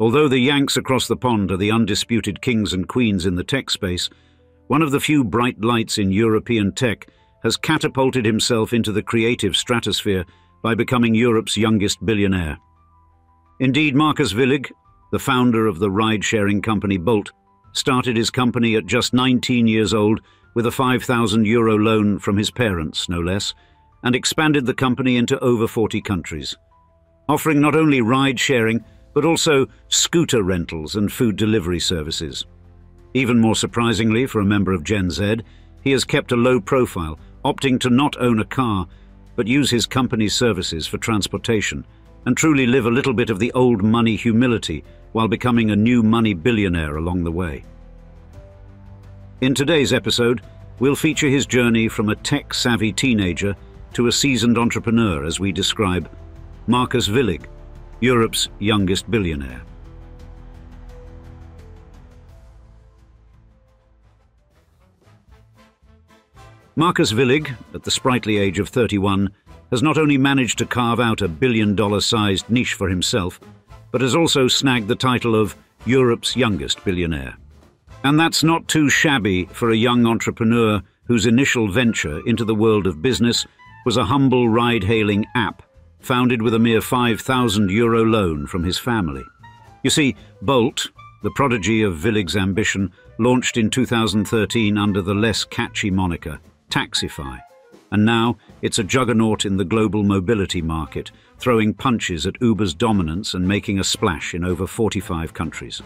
Although the Yanks across the pond are the undisputed kings and queens in the tech space, one of the few bright lights in European tech has catapulted himself into the creative stratosphere by becoming Europe's youngest billionaire. Indeed, Markus Villig, the founder of the ride-sharing company Bolt, started his company at just 19 years old with a €5,000 loan from his parents, no less, and expanded the company into over 40 countries, offering not only ride-sharing but also scooter rentals and food delivery services. Even more surprisingly for a member of Gen Z, he has kept a low profile, opting to not own a car but use his company's services for transportation and truly live a little bit of the old money humility while becoming a new money billionaire along the way. In today's episode, we'll feature his journey from a tech-savvy teenager to a seasoned entrepreneur as we describe Markus Villig, Europe's youngest billionaire. Markus Villig, at the sprightly age of 31, has not only managed to carve out a billion-dollar-sized niche for himself, but has also snagged the title of Europe's youngest billionaire. And that's not too shabby for a young entrepreneur whose initial venture into the world of business was a humble ride-hailing app founded with a mere €5,000 loan from his family. You see, Bolt, the prodigy of Villig's ambition, launched in 2013 under the less catchy moniker Taxify, and now it's a juggernaut in the global mobility market, throwing punches at Uber's dominance and making a splash in over 45 countries.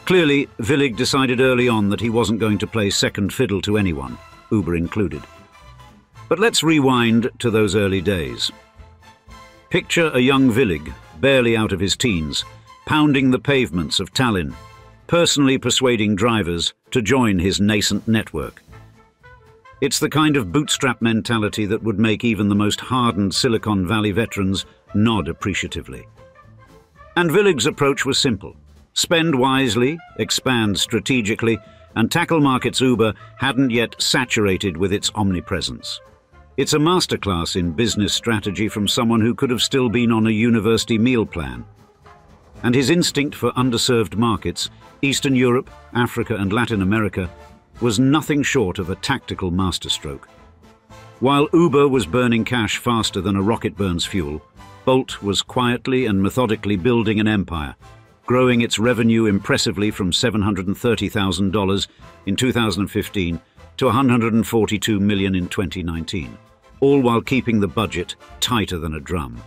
Clearly, Villig decided early on that he wasn't going to play second fiddle to anyone, Uber included. But let's rewind to those early days. Picture a young Villig, barely out of his teens, pounding the pavements of Tallinn, personally persuading drivers to join his nascent network. It's the kind of bootstrap mentality that would make even the most hardened Silicon Valley veterans nod appreciatively. And Villig's approach was simple. Spend wisely, expand strategically, and tackle markets Uber hadn't yet saturated with its omnipresence. It's a masterclass in business strategy from someone who could have still been on a university meal plan. And his instinct for underserved markets, Eastern Europe, Africa and Latin America, was nothing short of a tactical masterstroke. While Uber was burning cash faster than a rocket burns fuel, Bolt was quietly and methodically building an empire, growing its revenue impressively from $730,000 in 2015 to $142 million in 2019, all while keeping the budget tighter than a drum.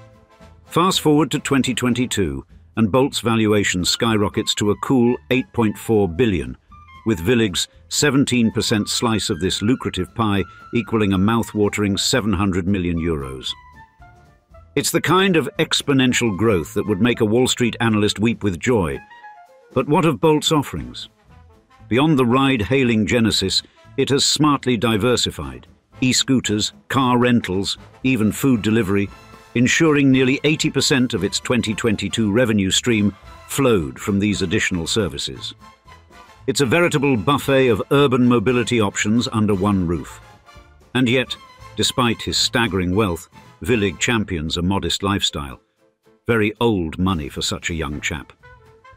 Fast forward to 2022, and Bolt's valuation skyrockets to a cool $8.4 billion, with Villig's 17% slice of this lucrative pie equaling a mouth-watering €700 million. It's the kind of exponential growth that would make a Wall Street analyst weep with joy. But what of Bolt's offerings? Beyond the ride-hailing genesis, it has smartly diversified. E-scooters, car rentals, even food delivery, ensuring nearly 80% of its 2022 revenue stream flowed from these additional services. It's a veritable buffet of urban mobility options under one roof. And yet, despite his staggering wealth, Villig champions a modest lifestyle. Very old money for such a young chap.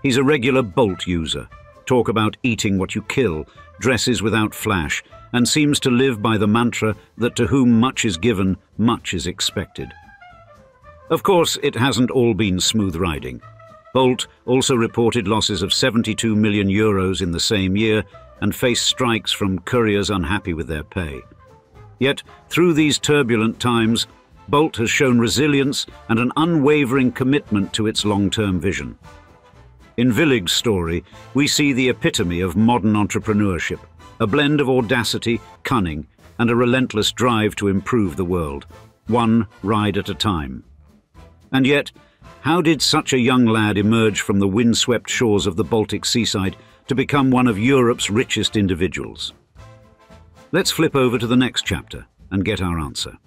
He's a regular Bolt user, talk about eating what you kill, dresses without flash, and seems to live by the mantra that to whom much is given, much is expected. Of course, it hasn't all been smooth riding. Bolt also reported losses of €72 million in the same year and faced strikes from couriers unhappy with their pay. Yet, through these turbulent times, Bolt has shown resilience and an unwavering commitment to its long-term vision. In Villig's story, we see the epitome of modern entrepreneurship, a blend of audacity, cunning, and a relentless drive to improve the world, one ride at a time. And yet, how did such a young lad emerge from the windswept shores of the Baltic seaside to become one of Europe's richest individuals? Let's flip over to the next chapter and get our answer.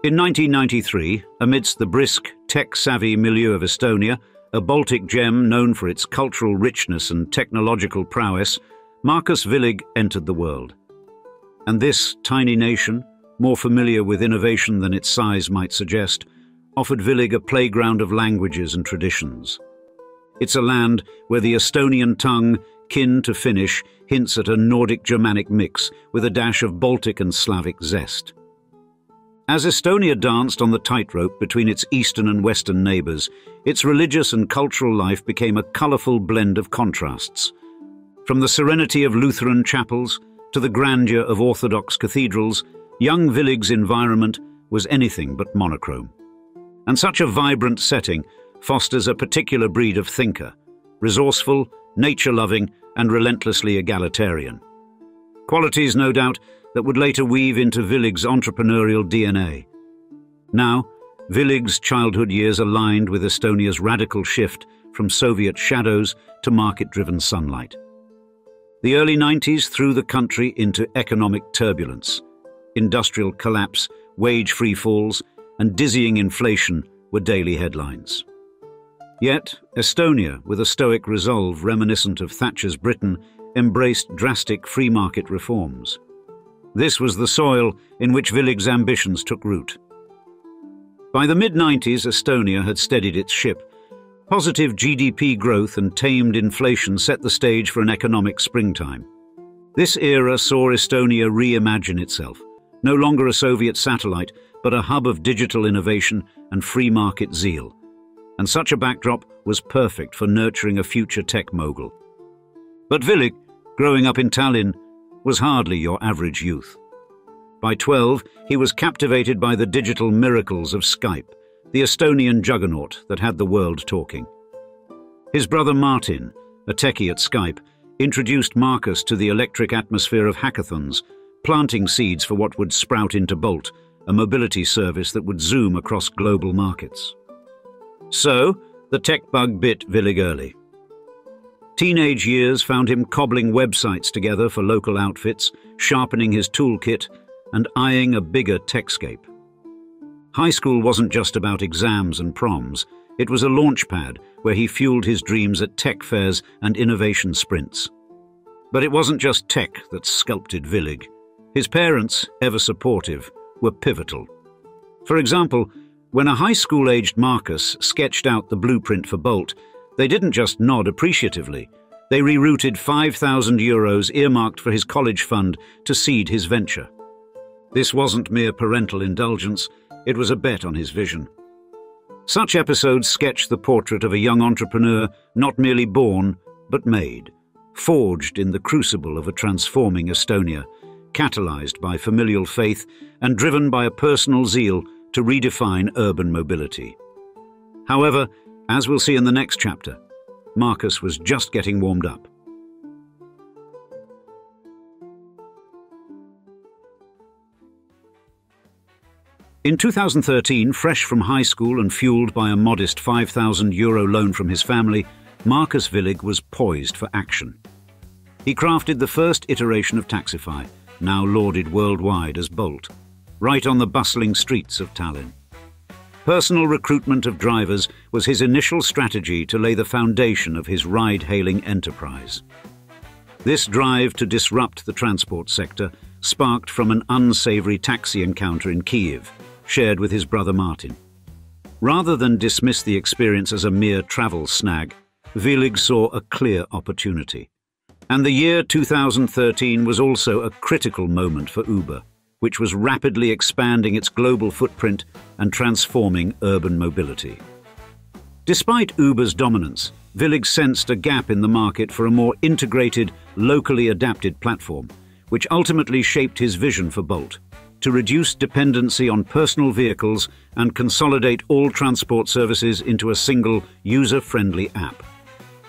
In 1993, amidst the brisk, tech-savvy milieu of Estonia, a Baltic gem known for its cultural richness and technological prowess, Markus Villig entered the world. And this tiny nation, more familiar with innovation than its size might suggest, offered Villig a playground of languages and traditions. It's a land where the Estonian tongue, kin to Finnish, hints at a Nordic-Germanic mix with a dash of Baltic and Slavic zest. As Estonia danced on the tightrope between its eastern and western neighbours, its religious and cultural life became a colourful blend of contrasts. From the serenity of Lutheran chapels to the grandeur of Orthodox cathedrals, young Villig's environment was anything but monochrome. And such a vibrant setting fosters a particular breed of thinker, resourceful, nature-loving, and relentlessly egalitarian. Qualities, no doubt, that would later weave into Villig's entrepreneurial DNA. Now, Villig's childhood years aligned with Estonia's radical shift from Soviet shadows to market-driven sunlight. The early 90s threw the country into economic turbulence. Industrial collapse, wage free falls, and dizzying inflation were daily headlines. Yet, Estonia, with a stoic resolve reminiscent of Thatcher's Britain, embraced drastic free market reforms. This was the soil in which Villig's ambitions took root. By the mid-90s, Estonia had steadied its ship. Positive GDP growth and tamed inflation set the stage for an economic springtime. This era saw Estonia reimagine itself, no longer a Soviet satellite, but a hub of digital innovation and free market zeal. And such a backdrop was perfect for nurturing a future tech mogul. But Villig, growing up in Tallinn, was hardly your average youth. By 12, he was captivated by the digital miracles of Skype, the Estonian juggernaut that had the world talking. His brother Martin, a techie at Skype, introduced Markus to the electric atmosphere of hackathons, planting seeds for what would sprout into Bolt, a mobility service that would zoom across global markets. So, the tech bug bit Villig early. Teenage years found him cobbling websites together for local outfits, sharpening his toolkit, and eyeing a bigger techscape. High school wasn't just about exams and proms. It was a launchpad where he fueled his dreams at tech fairs and innovation sprints. But it wasn't just tech that sculpted Villig. His parents, ever supportive, were pivotal. For example, when a high school-aged Markus sketched out the blueprint for Bolt, they didn't just nod appreciatively. They rerouted €5,000 earmarked for his college fund to seed his venture. This wasn't mere parental indulgence, it was a bet on his vision. Such episodes sketch the portrait of a young entrepreneur not merely born, but made, forged in the crucible of a transforming Estonia, catalyzed by familial faith and driven by a personal zeal to redefine urban mobility. However, as we'll see in the next chapter, Markus was just getting warmed up. In 2013, fresh from high school and fueled by a modest €5,000 loan from his family, Markus Villig was poised for action. He crafted the first iteration of Taxify, now lauded worldwide as Bolt, right on the bustling streets of Tallinn. Personal recruitment of drivers was his initial strategy to lay the foundation of his ride-hailing enterprise. This drive to disrupt the transport sector sparked from an unsavory taxi encounter in Kyiv, shared with his brother Martin. Rather than dismiss the experience as a mere travel snag, Villig saw a clear opportunity. And the year 2013 was also a critical moment for Uber, which was rapidly expanding its global footprint and transforming urban mobility. Despite Uber's dominance, Villig sensed a gap in the market for a more integrated, locally adapted platform, which ultimately shaped his vision for Bolt, to reduce dependency on personal vehicles and consolidate all transport services into a single, user-friendly app.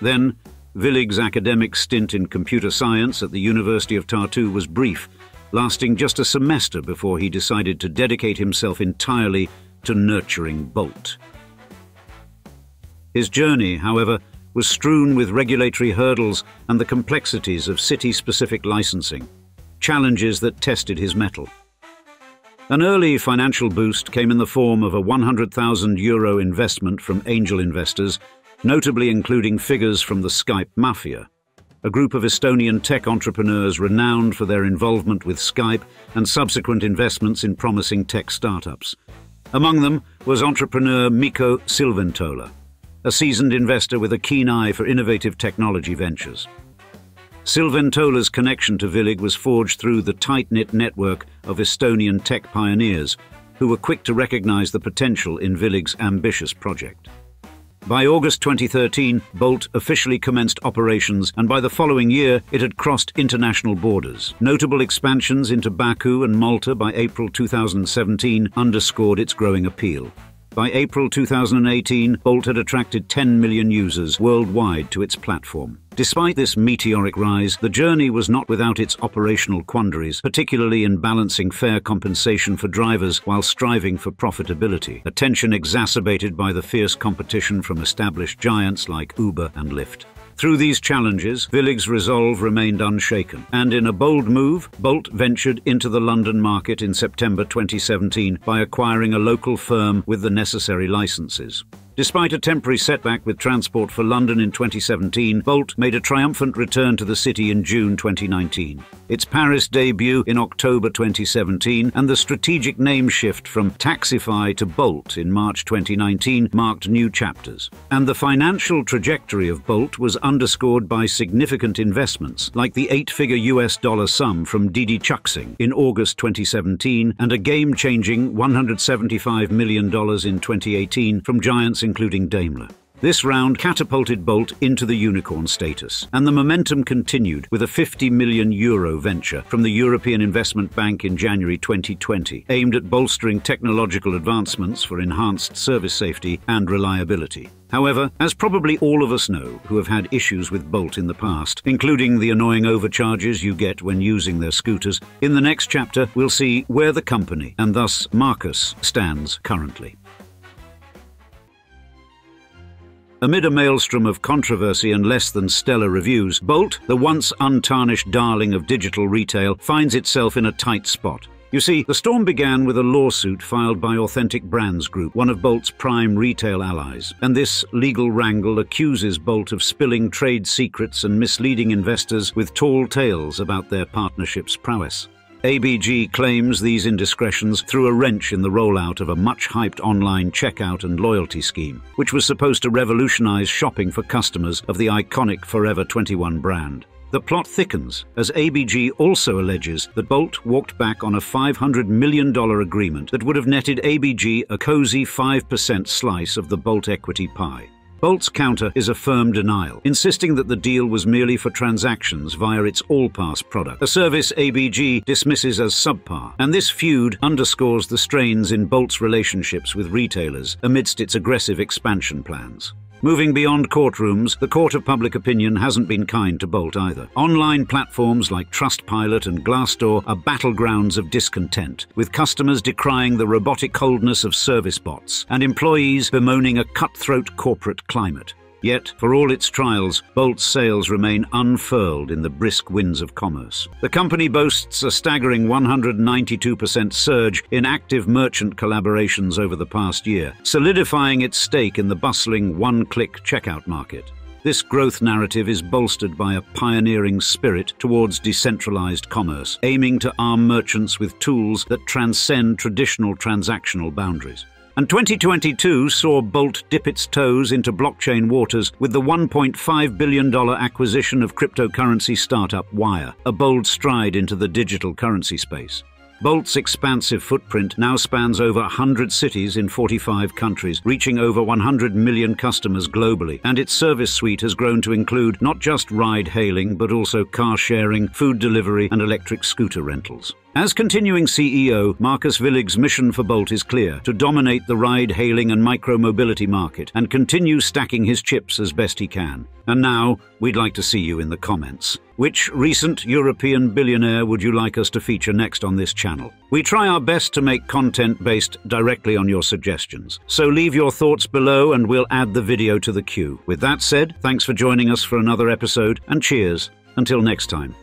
Then, Villig's academic stint in computer science at the University of Tartu was brief, lasting just a semester before he decided to dedicate himself entirely to nurturing Bolt. His journey, however, was strewn with regulatory hurdles and the complexities of city-specific licensing, challenges that tested his mettle. An early financial boost came in the form of a €100,000 investment from angel investors, notably including figures from the Skype mafia. a group of Estonian tech entrepreneurs renowned for their involvement with Skype and subsequent investments in promising tech startups. Among them was entrepreneur Mikko Silventola, a seasoned investor with a keen eye for innovative technology ventures. Silventola's connection to Villig was forged through the tight-knit network of Estonian tech pioneers who were quick to recognize the potential in Villig's ambitious project. By August 2013, Bolt officially commenced operations, and by the following year, it had crossed international borders. Notable expansions into Baku and Malta by April 2017 underscored its growing appeal. By April 2018, Bolt had attracted 10 million users worldwide to its platform. Despite this meteoric rise, the journey was not without its operational quandaries, particularly in balancing fair compensation for drivers while striving for profitability, a tension exacerbated by the fierce competition from established giants like Uber and Lyft. Through these challenges, Villig's resolve remained unshaken, and in a bold move, Bolt ventured into the London market in September 2017 by acquiring a local firm with the necessary licenses. Despite a temporary setback with Transport for London in 2017, Bolt made a triumphant return to the city in June 2019. Its Paris debut in October 2017 and the strategic name shift from Taxify to Bolt in March 2019 marked new chapters. And the financial trajectory of Bolt was underscored by significant investments, like the $8-figure US sum from Didi Chuxing in August 2017 and a game-changing $175 million in 2018 from giants including Daimler. This round catapulted Bolt into the unicorn status, and the momentum continued with a €50 million venture from the European Investment Bank in January 2020, aimed at bolstering technological advancements for enhanced service safety and reliability. However, as probably all of us know who have had issues with Bolt in the past, including the annoying overcharges you get when using their scooters, in the next chapter we'll see where the company, and thus Markus, stands currently. Amid a maelstrom of controversy and less than stellar reviews, Bolt, the once untarnished darling of digital retail, finds itself in a tight spot. You see, the storm began with a lawsuit filed by Authentic Brands Group, one of Bolt's prime retail allies, and this legal wrangle accuses Bolt of spilling trade secrets and misleading investors with tall tales about their partnership's prowess. ABG claims these indiscretions threw a wrench in the rollout of a much-hyped online checkout and loyalty scheme, which was supposed to revolutionize shopping for customers of the iconic Forever 21 brand. The plot thickens, as ABG also alleges that Bolt walked back on a $500 million agreement that would have netted ABG a cozy 5% slice of the Bolt equity pie. Bolt's counter is a firm denial, insisting that the deal was merely for transactions via its AllPass product, a service ABG dismisses as subpar, and this feud underscores the strains in Bolt's relationships with retailers amidst its aggressive expansion plans. Moving beyond courtrooms, the court of public opinion hasn't been kind to Bolt either. Online platforms like Trustpilot and Glassdoor are battlegrounds of discontent, with customers decrying the robotic coldness of service bots and employees bemoaning a cutthroat corporate climate. Yet, for all its trials, Bolt's sales remain unfurled in the brisk winds of commerce. The company boasts a staggering 192% surge in active merchant collaborations over the past year, solidifying its stake in the bustling one-click checkout market. This growth narrative is bolstered by a pioneering spirit towards decentralized commerce, aiming to arm merchants with tools that transcend traditional transactional boundaries. And 2022 saw Bolt dip its toes into blockchain waters with the $1.5 billion acquisition of cryptocurrency startup Wire, a bold stride into the digital currency space. Bolt's expansive footprint now spans over 100 cities in 45 countries, reaching over 100 million customers globally, and its service suite has grown to include not just ride-hailing, but also car-sharing, food delivery, and electric scooter rentals. As continuing CEO, Markus Villig's mission for Bolt is clear: to dominate the ride-hailing and micromobility market and continue stacking his chips as best he can. And now, we'd like to see you in the comments. Which recent European billionaire would you like us to feature next on this channel? We try our best to make content based directly on your suggestions, so leave your thoughts below and we'll add the video to the queue. With that said, thanks for joining us for another episode, and cheers until next time.